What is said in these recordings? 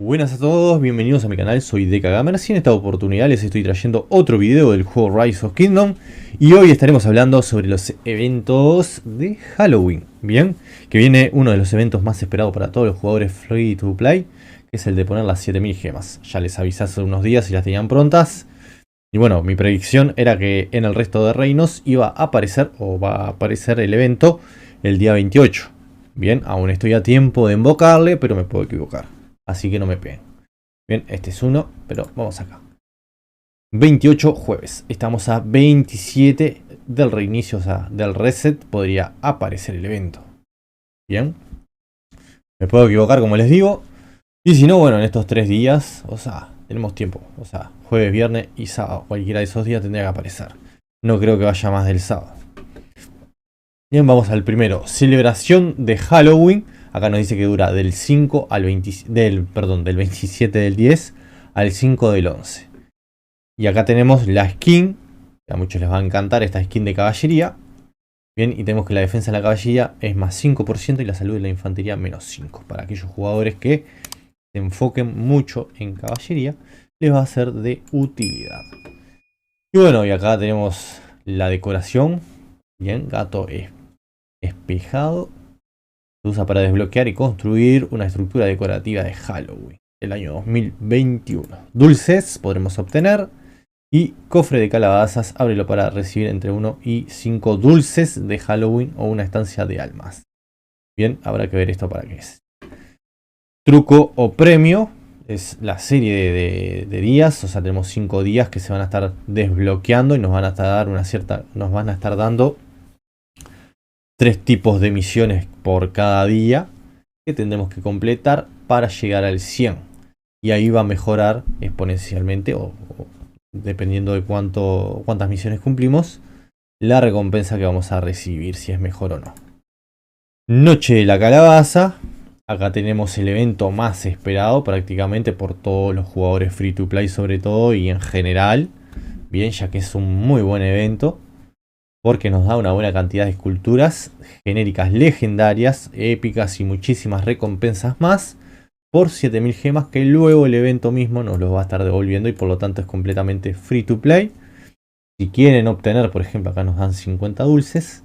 Buenas a todos, bienvenidos a mi canal, soy DekaGamers y en esta oportunidad les estoy trayendo otro video del juego Rise of Kingdom. Y hoy estaremos hablando sobre los eventos de Halloween, bien, que viene uno de los eventos más esperados para todos los jugadores free to play, que es el de poner las 7000 gemas. Ya les avisé hace unos días si las tenían prontas. Y bueno, mi predicción era que en el resto de reinos iba a aparecer o va a aparecer el evento el día 28. Bien, aún estoy a tiempo de invocarle, pero me puedo equivocar. Así que no me peguen. Bien, este es uno, pero vamos acá. 28 jueves. Estamos a 27 del reinicio, o sea, del reset. Podría aparecer el evento. Bien. Me puedo equivocar, como les digo. Y si no, bueno, en estos 3 días, o sea, tenemos tiempo. O sea, jueves, viernes y sábado. Cualquiera de esos días tendría que aparecer. No creo que vaya más del sábado. Bien, vamos al primero. Celebración de Halloween. Acá nos dice que dura del 5 al 20, del 27 del 10 al 5 del 11. Y acá tenemos la skin, que a muchos les va a encantar, esta skin de caballería. Bien, y tenemos que la defensa de la caballería es más 5% y la salud de la infantería menos 5. Para aquellos jugadores que se enfoquen mucho en caballería, les va a ser de utilidad. Y bueno, y acá tenemos la decoración. Bien, gato espejado. Se usa para desbloquear y construir una estructura decorativa de Halloween del año 2021. Dulces podremos obtener. Y cofre de calabazas, ábrelo para recibir entre 1 y 5 dulces de Halloween o una estancia de almas. Bien, habrá que ver esto para qué es. Truco o premio es la serie de días, o sea, tenemos 5 días que se van a estar desbloqueando y nos van a estar dando 3 tipos de misiones por cada día que tendremos que completar para llegar al 100. Y ahí va a mejorar exponencialmente o dependiendo de cuántas misiones cumplimos, la recompensa que vamos a recibir, si es mejor o no. Noche de la calabaza. Acá tenemos el evento más esperado prácticamente por todos los jugadores free to play sobre todo y en general. Bien, ya que es un muy buen evento. Porque nos da una buena cantidad de esculturas genéricas legendarias, épicas y muchísimas recompensas más. Por 7000 gemas que luego el evento mismo nos los va a estar devolviendo y por lo tanto es completamente free to play. Si quieren obtener, por ejemplo, acá nos dan 50 dulces,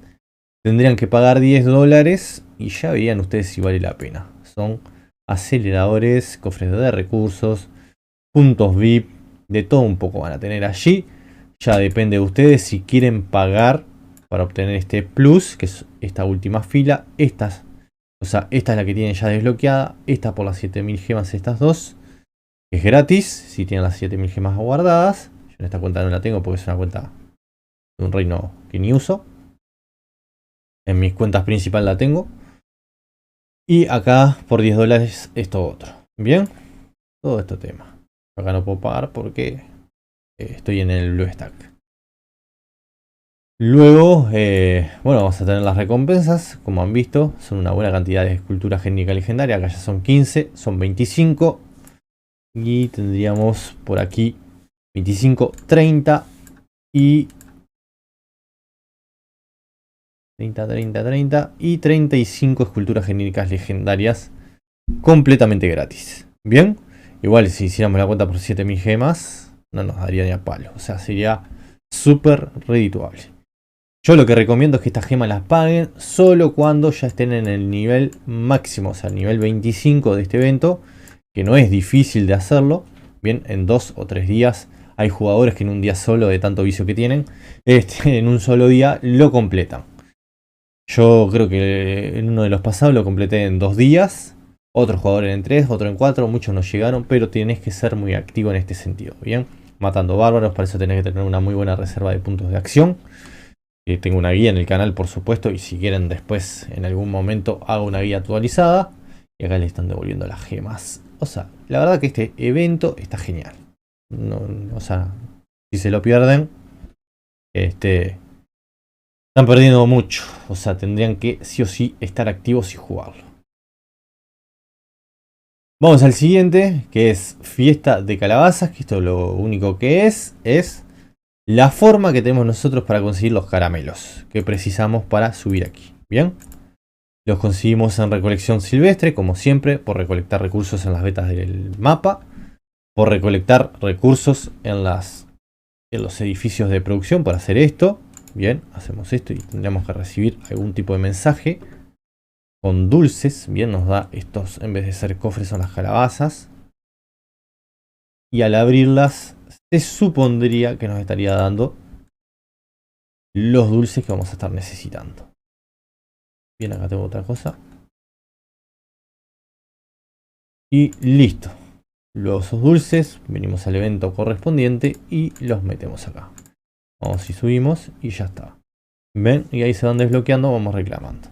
tendrían que pagar $10 y ya verían ustedes si vale la pena. Son aceleradores, cofres de recursos, puntos VIP, de todo un poco van a tener allí. Ya depende de ustedes si quieren pagar para obtener este plus, que es esta última fila, o sea, esta es la que tienen ya desbloqueada. Esta por las 7000 gemas, estas dos. Es gratis si tienen las 7000 gemas guardadas. Yo en esta cuenta no la tengo porque es una cuenta de un reino que ni uso. En mis cuentas principales la tengo. Y acá por $10 esto otro. Bien. Todo este tema. Acá no puedo pagar porque estoy en el Blue Stack. Luego, bueno, vamos a tener las recompensas, como han visto, son una buena cantidad de esculturas génicas legendarias, acá ya son 15, son 25, y tendríamos por aquí 25, 30 y 30 y 35 esculturas genéricas legendarias completamente gratis. Bien, igual si hiciéramos la cuenta por 7000 gemas, no nos daría ni a palo, o sea, sería súper redituable. Yo lo que recomiendo es que estas gemas las paguen solo cuando ya estén en el nivel máximo, o sea, el nivel 25 de este evento, que no es difícil de hacerlo. Bien, en 2 o 3 días hay jugadores que en un día solo, de tanto vicio que tienen, en un solo día lo completan. Yo creo que en uno de los pasados lo completé en 2 días, otros jugadores en 3, otro en 4, muchos no llegaron, pero tienes que ser muy activo en este sentido. Bien, matando bárbaros, para eso tenés que tener una muy buena reserva de puntos de acción. Tengo una guía en el canal, por supuesto, y si quieren después en algún momento hago una guía actualizada. Y acá le están devolviendo las gemas. O sea, la verdad que este evento está genial. No, o sea, si se lo pierden, están perdiendo mucho. O sea, tendrían que sí o sí estar activos y jugarlo. Vamos al siguiente, que es Fiesta de Calabazas, que esto lo único que es la forma que tenemos nosotros para conseguir los caramelos que precisamos para subir aquí. Bien, Los conseguimos en recolección silvestre, como siempre, por recolectar recursos en las vetas del mapa, por recolectar recursos en los edificios de producción para hacer esto. Bien, hacemos esto y tendríamos que recibir algún tipo de mensaje con dulces. Bien, nos da estos, en vez de ser cofres, son las calabazas. Y al abrirlas, se supondría que nos estaría dando los dulces que vamos a estar necesitando. Bien, acá tengo otra cosa. Y listo. Luego esos dulces, venimos al evento correspondiente y los metemos acá. Vamos y subimos y ya está. ¿Ven? Y ahí se van desbloqueando, vamos reclamando.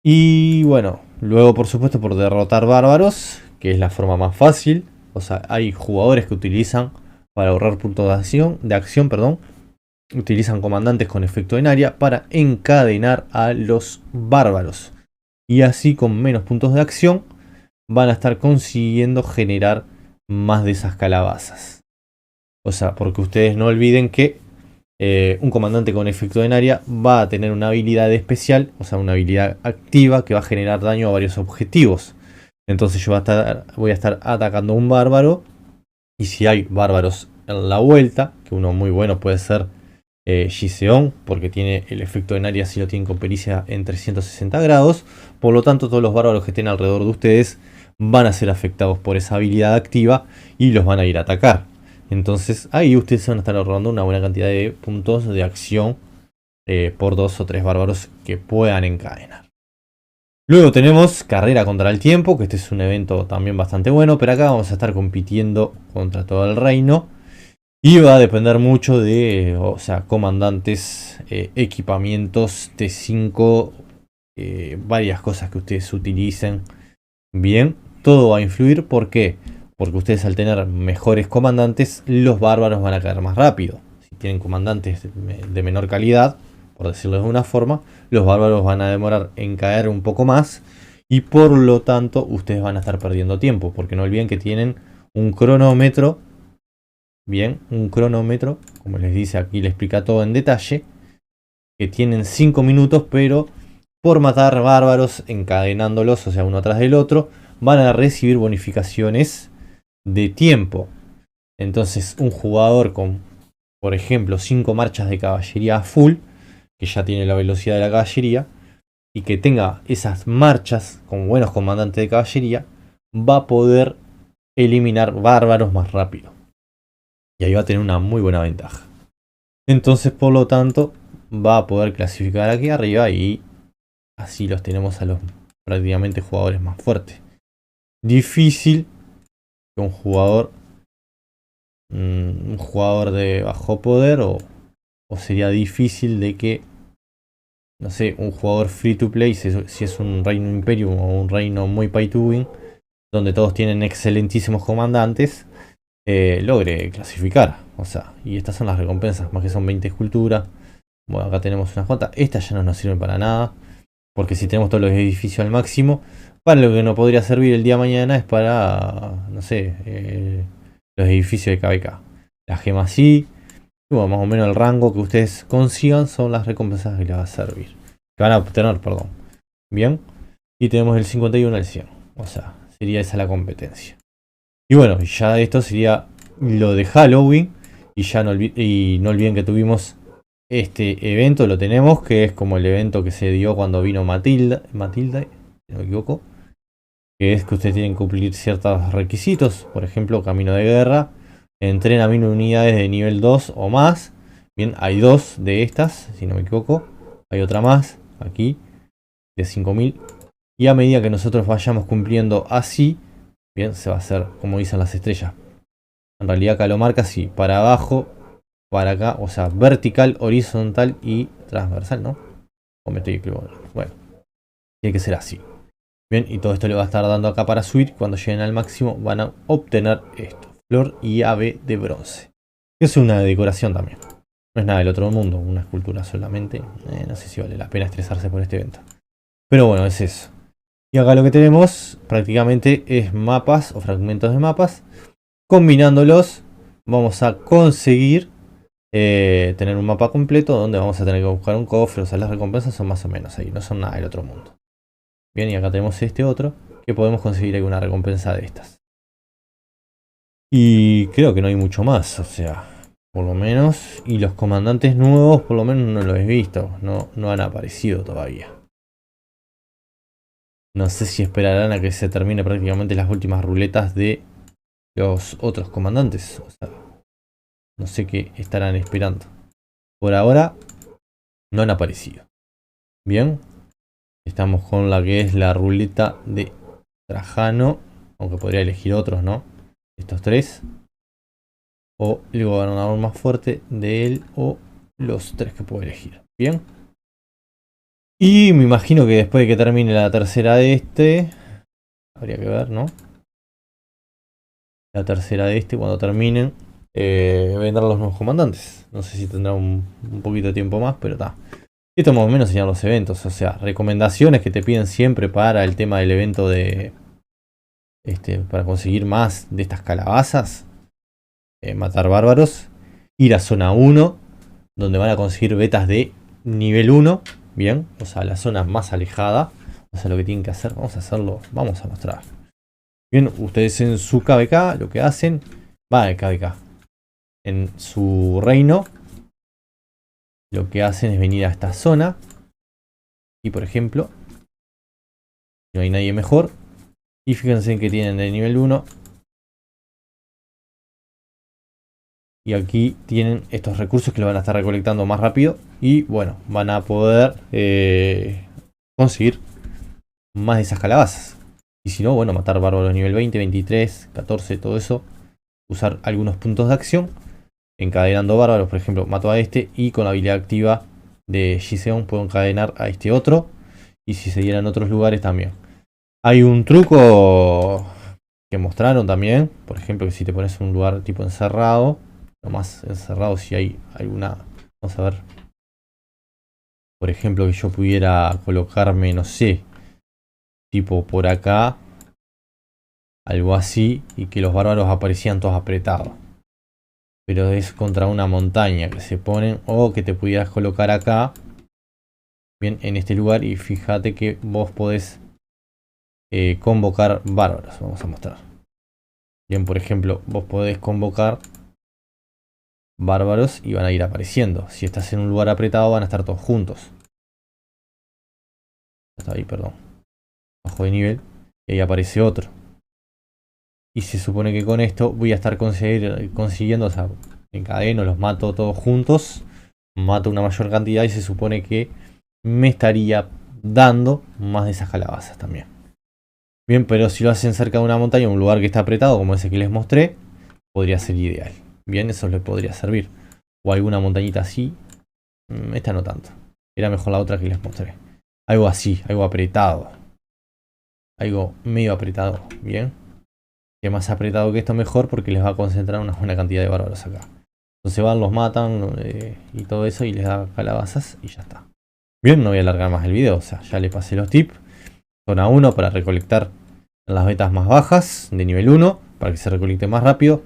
Y bueno, luego por supuesto por derrotar bárbaros, que es la forma más fácil. O sea, hay jugadores que utilizan para ahorrar puntos de acción, perdón. Utilizan comandantes con efecto en área para encadenar a los bárbaros. Y así con menos puntos de acción van a estar consiguiendo generar más de esas calabazas. O sea, porque ustedes no olviden que un comandante con efecto en área va a tener una habilidad especial, o sea, una habilidad activa que va a generar daño a varios objetivos. Entonces yo voy a estar atacando a un bárbaro. Y si hay bárbaros en la vuelta, que uno muy bueno puede ser Giseon, porque tiene el efecto en área si lo tienen con pericia en 360 grados. Por lo tanto, todos los bárbaros que estén alrededor de ustedes van a ser afectados por esa habilidad activa y los van a ir a atacar. Entonces ahí ustedes van a estar ahorrando una buena cantidad de puntos de acción por 2 o 3 bárbaros que puedan encadenar. Luego tenemos carrera contra el tiempo, que este es un evento también bastante bueno, pero acá vamos a estar compitiendo contra todo el reino. Y va a depender mucho de, o sea, comandantes, equipamientos, T5, varias cosas que ustedes utilicen. Bien, todo va a influir. ¿Por qué? Porque ustedes al tener mejores comandantes, los bárbaros van a caer más rápido. Si tienen comandantes de menor calidad, por decirlo de una forma, los bárbaros van a demorar en caer un poco más. Y por lo tanto, ustedes van a estar perdiendo tiempo. Porque no olviden que tienen un cronómetro. Bien, un cronómetro, como les dice aquí, le explica todo en detalle. Que tienen 5 minutos, pero por matar bárbaros encadenándolos, o sea, uno atrás del otro, van a recibir bonificaciones de tiempo. Entonces, un jugador con, por ejemplo, 5 marchas de caballería full, que ya tiene la velocidad de la caballería, y que tenga esas marchas con buenos comandantes de caballería, va a poder eliminar bárbaros más rápido. Y ahí va a tener una muy buena ventaja. Entonces, por lo tanto, va a poder clasificar aquí arriba y así los tenemos a los prácticamente jugadores más fuertes. Difícil que un jugador de bajo poder o sería difícil de que, no sé, un jugador free to play, si es un reino imperium o un reino muy pay to win, donde todos tienen excelentísimos comandantes, logre clasificar. O sea, y estas son las recompensas, más que son 20 esculturas. Bueno, acá tenemos unas cuantas. Estas ya no nos sirven para nada, porque si tenemos todos los edificios al máximo, para lo que nos podría servir el día de mañana es para, no sé, los edificios de KVK. La gema sí. Y bueno, más o menos el rango que ustedes consigan son las recompensas que les va a servir. Que van a obtener, perdón. Bien. Y tenemos el 51 al 100. O sea, sería esa la competencia. Y bueno, ya esto sería lo de Halloween. Y ya no olviden que tuvimos este evento, lo tenemos, que es como el evento que se dio cuando vino Matilda, si no me equivoco. Que es que ustedes tienen que cumplir ciertos requisitos. Por ejemplo, camino de guerra. Entrena 1000 unidades de nivel 2 o más. Bien, hay 2 de estas, si no me equivoco. Hay otra más, aquí, de 5000. Y a medida que nosotros vayamos cumpliendo así, bien, se va a hacer como dicen las estrellas. En realidad acá lo marca así, para abajo, para acá, o sea, vertical, horizontal y transversal, ¿no? O me estoy equivocando. Bueno, tiene que ser así. Bien, y todo esto le va a estar dando acá para subir. Cuando lleguen al máximo van a obtener esto. Flor y ave de bronce. Es una decoración también. No es nada del otro mundo, una escultura solamente. No sé si vale la pena estresarse por este evento. Pero bueno, es eso. Y acá lo que tenemos prácticamente es mapas o fragmentos de mapas. Combinándolos vamos a conseguir tener un mapa completo donde vamos a tener que buscar un cofre. O sea, las recompensas son más o menos ahí, no son nada del otro mundo. Bien, y acá tenemos este otro, que podemos conseguir alguna recompensa de estas. Y creo que no hay mucho más, o sea, por lo menos. Y los comandantes nuevos, por lo menos no los he visto, no han aparecido todavía. No sé si esperarán a que se termine prácticamente las últimas ruletas de los otros comandantes. O sea, no sé qué estarán esperando. Por ahora no han aparecido. Bien. Estamos con la que es la ruleta de Trajano. Aunque podría elegir otros, ¿no? Estos tres. O el gobernador más fuerte de él. O los tres que puedo elegir. Bien. Y me imagino que después de que termine la tercera de este. Habría que ver, ¿no? La tercera de este, cuando terminen, vendrán los nuevos comandantes. No sé si tendrá un poquito de tiempo más, pero está. Esto más o menos serían los eventos, o sea, recomendaciones que te piden siempre para el tema del evento de... para conseguir más de estas calabazas. Matar bárbaros. Ir a zona 1, donde van a conseguir betas de nivel 1. Bien, o sea, la zona más alejada. O sea, lo que tienen que hacer, vamos a hacerlo, vamos a mostrar. Bien, ustedes en su KVK lo que hacen, va en KVK, en su reino, lo que hacen es venir a esta zona. Y por ejemplo, no hay nadie mejor. Y fíjense que tienen de nivel 1. Y aquí tienen estos recursos que lo van a estar recolectando más rápido. Y bueno, van a poder conseguir más de esas calabazas. Y si no, bueno, matar bárbaros nivel 20, 23, 14, todo eso. Usar algunos puntos de acción. Encadenando bárbaros, por ejemplo, mato a este. Y con la habilidad activa de Giseon puedo encadenar a este otro. Y si se diera en otros lugares también. Hay un truco que mostraron también. Por ejemplo, que si te pones en un lugar tipo encerrado. Nomás encerrado si hay alguna... Vamos a ver. Por ejemplo, que yo pudiera colocarme, no sé, tipo por acá. Algo así. Y que los bárbaros aparecían todos apretados. Pero es contra una montaña que se ponen. O que te pudieras colocar acá. Bien, en este lugar. Y fíjate que vos podés convocar bárbaros. Vamos a mostrar. Bien, por ejemplo, vos podés convocar bárbaros y van a ir apareciendo. Si estás en un lugar apretado van a estar todos juntos. Está ahí, perdón. Bajo de nivel. Y ahí aparece otro. Y se supone que con esto voy a estar consiguiendo, o sea, encadeno, los mato todos juntos. Mato una mayor cantidad y se supone que me estaría dando más de esas calabazas también. Bien, pero si lo hacen cerca de una montaña, un lugar que está apretado, como ese que les mostré, podría ser ideal. Bien, eso les podría servir. O alguna montañita así. Esta no tanto. Era mejor la otra que les mostré. Algo así, algo apretado. Algo medio apretado. Bien. Que más apretado que esto mejor porque les va a concentrar una buena cantidad de bárbaros acá. Entonces van, los matan y todo eso y les da calabazas y ya está. Bien, no voy a alargar más el video. O sea, ya le pasé los tips. Zona 1 para recolectar las betas más bajas de nivel 1. Para que se recolecte más rápido.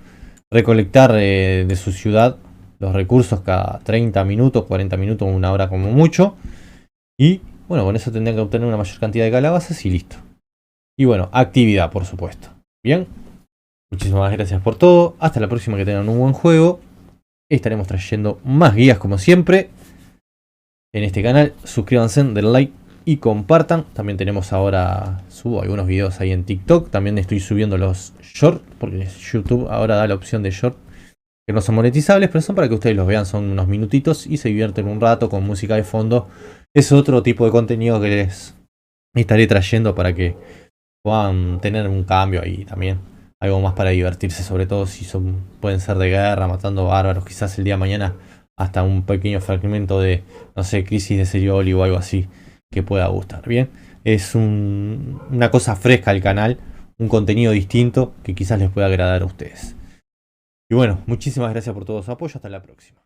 Recolectar de su ciudad los recursos cada 30 minutos, 40 minutos, una hora como mucho. Y bueno, con eso tendrían que obtener una mayor cantidad de calabazas y listo. Y bueno, actividad por supuesto. Bien, muchísimas gracias por todo. Hasta la próxima, que tengan un buen juego. Estaremos trayendo más guías como siempre en este canal. Suscríbanse, denle like y compartan. También tenemos ahora, subo algunos videos ahí en TikTok. También estoy subiendo los shorts, porque YouTube ahora da la opción de short, que no son monetizables, pero son para que ustedes los vean. Son unos minutitos y se divierten un rato con música de fondo. Es otro tipo de contenido que les estaré trayendo para que puedan tener un cambio ahí también. Algo más para divertirse, sobre todo si pueden ser de guerra, matando bárbaros. Quizás el día de mañana hasta un pequeño fragmento de, no sé, Crisis de Serioli o algo así que pueda gustar. Bien, es una cosa fresca al canal, un contenido distinto que quizás les pueda agradar a ustedes. Y bueno, muchísimas gracias por todo su apoyo. Hasta la próxima.